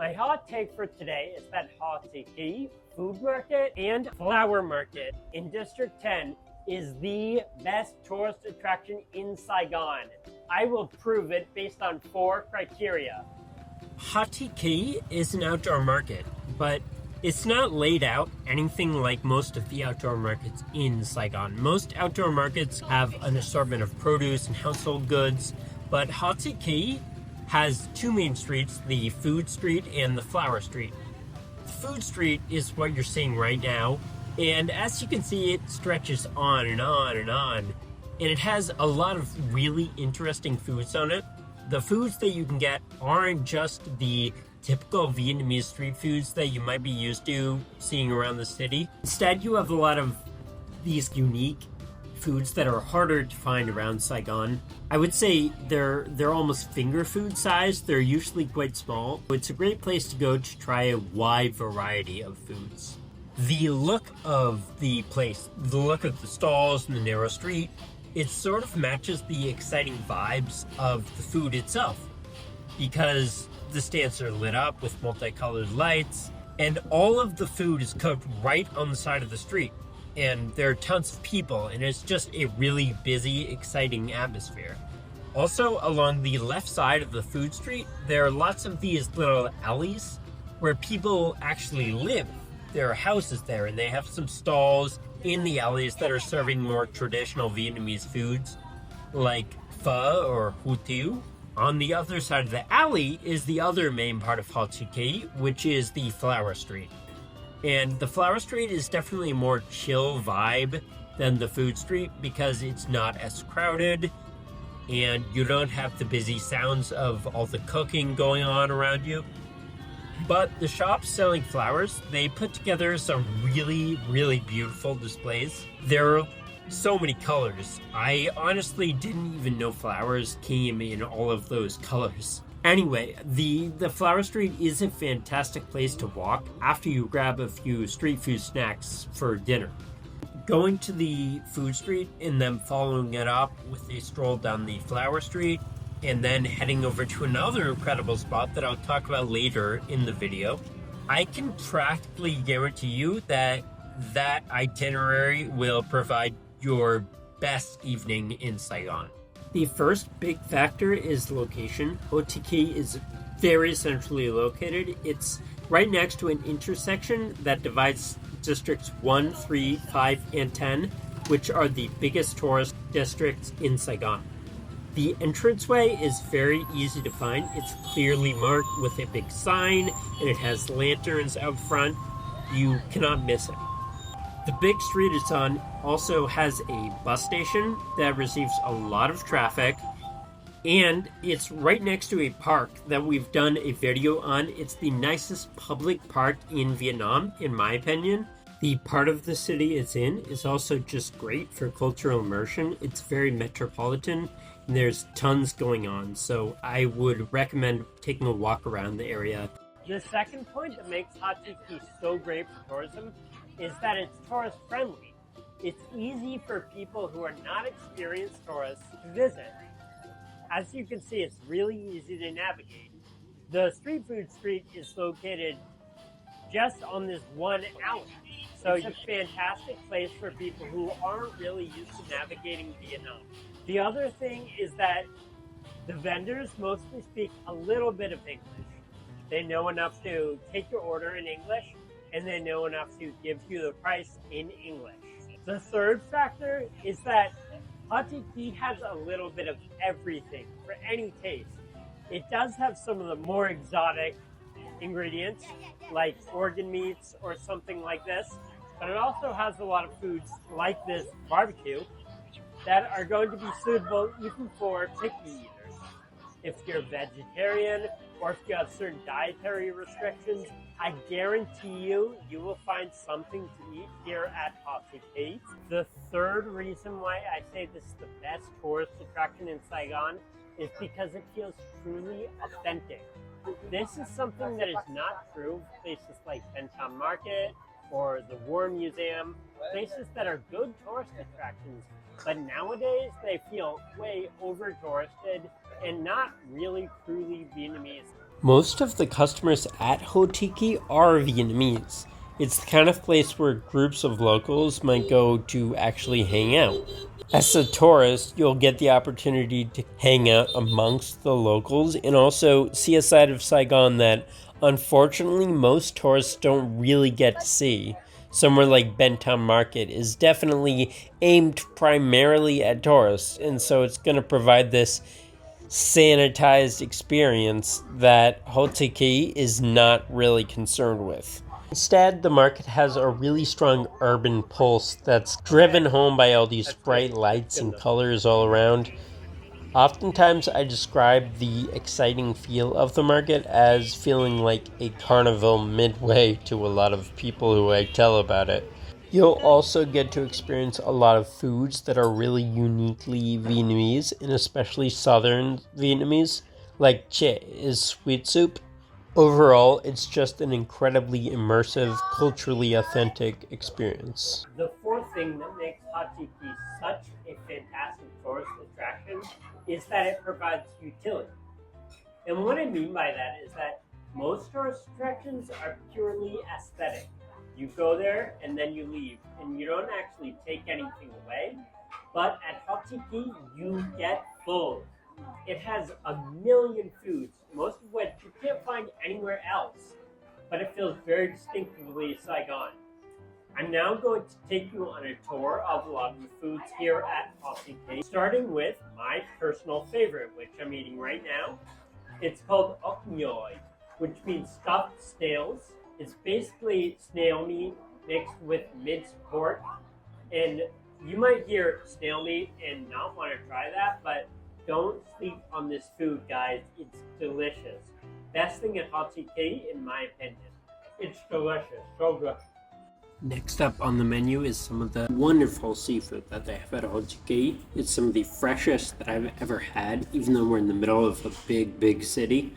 My hot take for today is that Ho Thi Ky food market and flower market in District 10 is the best tourist attraction in Saigon. I will prove it based on 4 criteria. Ho Thi Ky is an outdoor market, but it's not laid out anything like most of the outdoor markets in Saigon. Most outdoor markets have an assortment of produce and household goods, but Ho Thi Ky has 2 main streets, the food street and the flower street. The food street is what you're seeing right now, and as you can see, it stretches on and on and on, and it has a lot of really interesting foods on it. The foods that you can get aren't just the typical Vietnamese street foods that you might be used to seeing around the city. Instead, you have a lot of these unique foods that are harder to find around Saigon. I would say they're almost finger food size. They're usually quite small. It's a great place to go to try a wide variety of foods. The look of the place, the look of the stalls and the narrow street, it sort of matches the exciting vibes of the food itself, because the stands are lit up with multicolored lights, and all of the food is cooked right on the side of the street. And there are tons of people, and it's just a really busy, exciting atmosphere. Also, along the left side of the food street, there are lots of these little alleys where people actually live. There are houses there, and they have some stalls in the alleys that are serving more traditional Vietnamese foods, like pho or Ho Thi Ky. On the other side of the alley is the other main part of Ho Chi Minh, which is the flower street. And the flower street is definitely a more chill vibe than the food street because it's not as crowded and you don't have the busy sounds of all the cooking going on around you. But the shops selling flowers, they put together some really, really beautiful displays. There are so many colors. I honestly didn't even know flowers came in all of those colors. Anyway, the flower street is a fantastic place to walk after you grab a few street food snacks for dinner. Going to the food street and then following it up with a stroll down the flower street and then heading over to another incredible spot that I'll talk about later in the video, I can practically guarantee you that that itinerary will provide your best evening in Saigon. The first big factor is location. Ho Thi Ky is very centrally located. It's right next to an intersection that divides districts 1, 3, 5, and 10, which are the biggest tourist districts in Saigon. The entranceway is very easy to find. It's clearly marked with a big sign, and it has lanterns out front. You cannot miss it. The big street it's on also has a bus station that receives a lot of traffic, and it's right next to a park that we've done a video on. It's the nicest public park in Vietnam, in my opinion. The part of the city it's in is also just great for cultural immersion. It's very metropolitan, and there's tons going on, so I would recommend taking a walk around the area. The second point that makes Ho Thi Ky so great for tourism is that it's tourist friendly. It's easy for people who are not experienced tourists to visit. As you can see, it's really easy to navigate. The street food street is located just on this one alley. So it's a fantastic place for people who aren't really used to navigating Vietnam. The other thing is that the vendors mostly speak a little bit of English. They know enough to take your order in English, and they know enough to give you the price in English. The third factor is that Ho Thi Ky has a little bit of everything for any taste. It does have some of the more exotic ingredients, like organ meats or something like this, but it also has a lot of foods like this barbecue that are going to be suitable even for picky eaters. If you're vegetarian or if you have certain dietary restrictions, I guarantee you will find something to eat here at Ho Thi Ky. The third reason why I say this is the best tourist attraction in Saigon is because it feels truly authentic. This is something that is not true of places like Benton Market or the War Museum, places that are good tourist attractions, but nowadays they feel way over-touristed and not really truly Vietnamese. Most of the customers at Ho Thi Ky are Vietnamese. It's the kind of place where groups of locals might go to actually hang out. As a tourist, you'll get the opportunity to hang out amongst the locals and also see a side of Saigon that unfortunately most tourists don't really get to see. Somewhere like Bentown Market is definitely aimed primarily at tourists, and so it's going to provide this sanitized experience that Ho Thi Ky is not really concerned with. Instead, the market has a really strong urban pulse that's driven home by all these bright lights and colors all around. Oftentimes, I describe the exciting feel of the market as feeling like a carnival midway to a lot of people who I tell about it. You'll also get to experience a lot of foods that are really uniquely Vietnamese, and especially southern Vietnamese, like che is sweet soup. Overall, it's just an incredibly immersive, culturally authentic experience. The fourth thing that makes Ho Chi Minh such a fantastic tourist attraction is that it provides utility. And what I mean by that is that most tourist attractions are purely aesthetic. You go there and then you leave, and you don't actually take anything away. But at Ho Chi Minh, you get full. It has a million foods, most of which you can't find anywhere else, but it feels very distinctively Saigon. I'm now going to take you on a tour of a lot of the foods here at Ho Thi Ky, starting with my personal favorite, which I'm eating right now. It's called ốc nhồi, which means stuffed snails. It's basically snail meat mixed with minced pork, and you might hear snail meat and not want to try that, but don't sleep on this food, guys. It's delicious. Best thing at Ho Thi Ky, in my opinion. It's delicious. So good. Next up on the menu is some of the wonderful seafood that they have at Ho Chi Minh. It's some of the freshest that I've ever had, even though we're in the middle of a big city.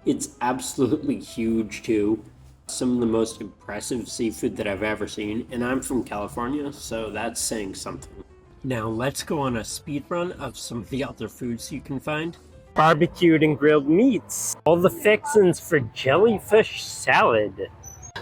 It's absolutely huge too. Some of the most impressive seafood that I've ever seen, and I'm from California, so that's saying something. Now let's go on a speed run of some of the other foods you can find. Barbecued and grilled meats. All the fixins for jellyfish salad.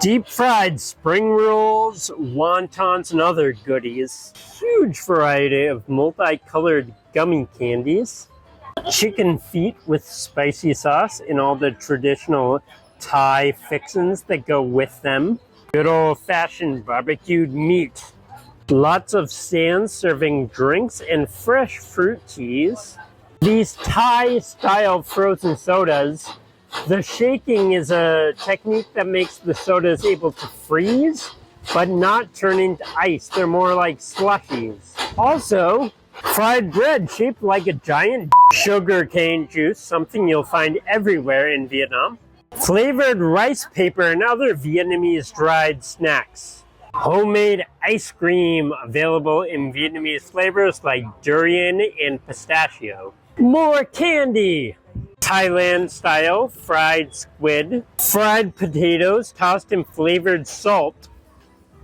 Deep fried spring rolls, wontons, and other goodies. Huge variety of multicolored gummy candies. Chicken feet with spicy sauce and all the traditional Thai fixins that go with them. Good old-fashioned barbecued meat. Lots of stands serving drinks and fresh fruit teas. These Thai-style frozen sodas. The shaking is a technique that makes the sodas able to freeze, but not turn into ice. They're more like slushies. Also, fried bread shaped like a giant sugar cane juice, something you'll find everywhere in Vietnam. Flavored rice paper and other Vietnamese dried snacks. Homemade ice cream available in Vietnamese flavors like durian and pistachio. More candy! Thailand style fried squid, fried potatoes tossed in flavored salt,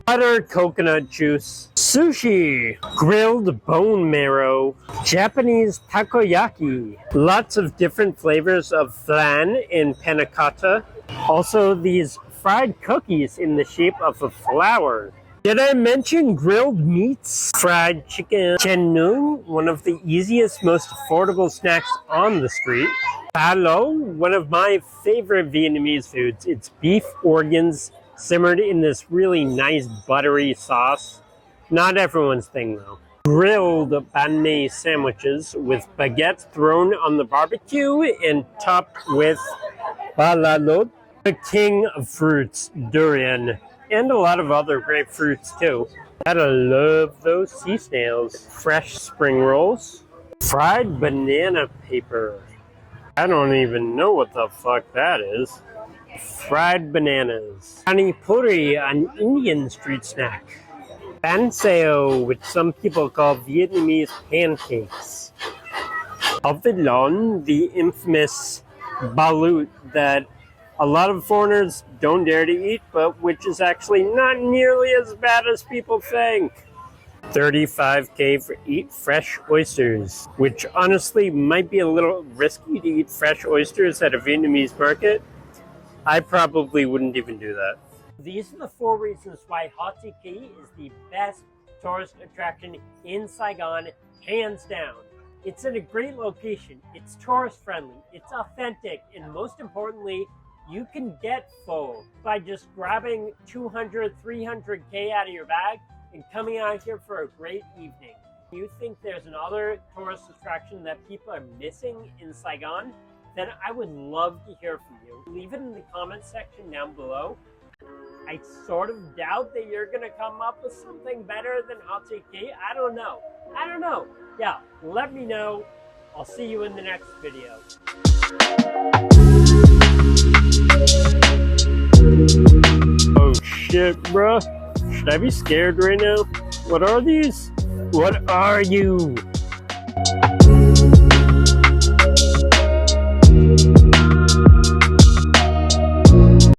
buttered coconut juice, sushi, grilled bone marrow, Japanese takoyaki, lots of different flavors of flan and panna cotta. Also these fried cookies in the shape of a flower. Did I mention grilled meats? Fried chicken chen nung, one of the easiest, most affordable snacks on the street. Ba lo, one of my favorite Vietnamese foods. It's beef organs simmered in this really nice buttery sauce. Not everyone's thing though. Grilled banh mi sandwiches with baguettes thrown on the barbecue and topped with ba la lot, the king of fruits, durian, and a lot of other great fruits too. Gotta love those sea snails. Fresh spring rolls, fried banana paper. I don't even know what the fuck that is. Fried bananas. Pani puri, an Indian street snack. Bánh xèo, which some people call Vietnamese pancakes. Avilon, the infamous balut that a lot of foreigners don't dare to eat, but which is actually not nearly as bad as people think. $35K for eat fresh oysters, which honestly might be a little risky to eat fresh oysters at a Vietnamese market. I probably wouldn't even do that. These are the 4 reasons why Ho Thi Ky is the best tourist attraction in Saigon, hands down. It's in a great location, it's tourist friendly, it's authentic, and most importantly, you can get pho by just grabbing 200, 300K out of your bag and coming out here for a great evening. You think there's another tourist attraction that people are missing in Saigon? Then I would love to hear from you. Leave it in the comments section down below. I sort of doubt that you're gonna come up with something better than Ho Thi Ky. I don't know. Yeah, let me know. I'll see you in the next video. Oh shit, bruh. Should I be scared right now? What are these? What are you?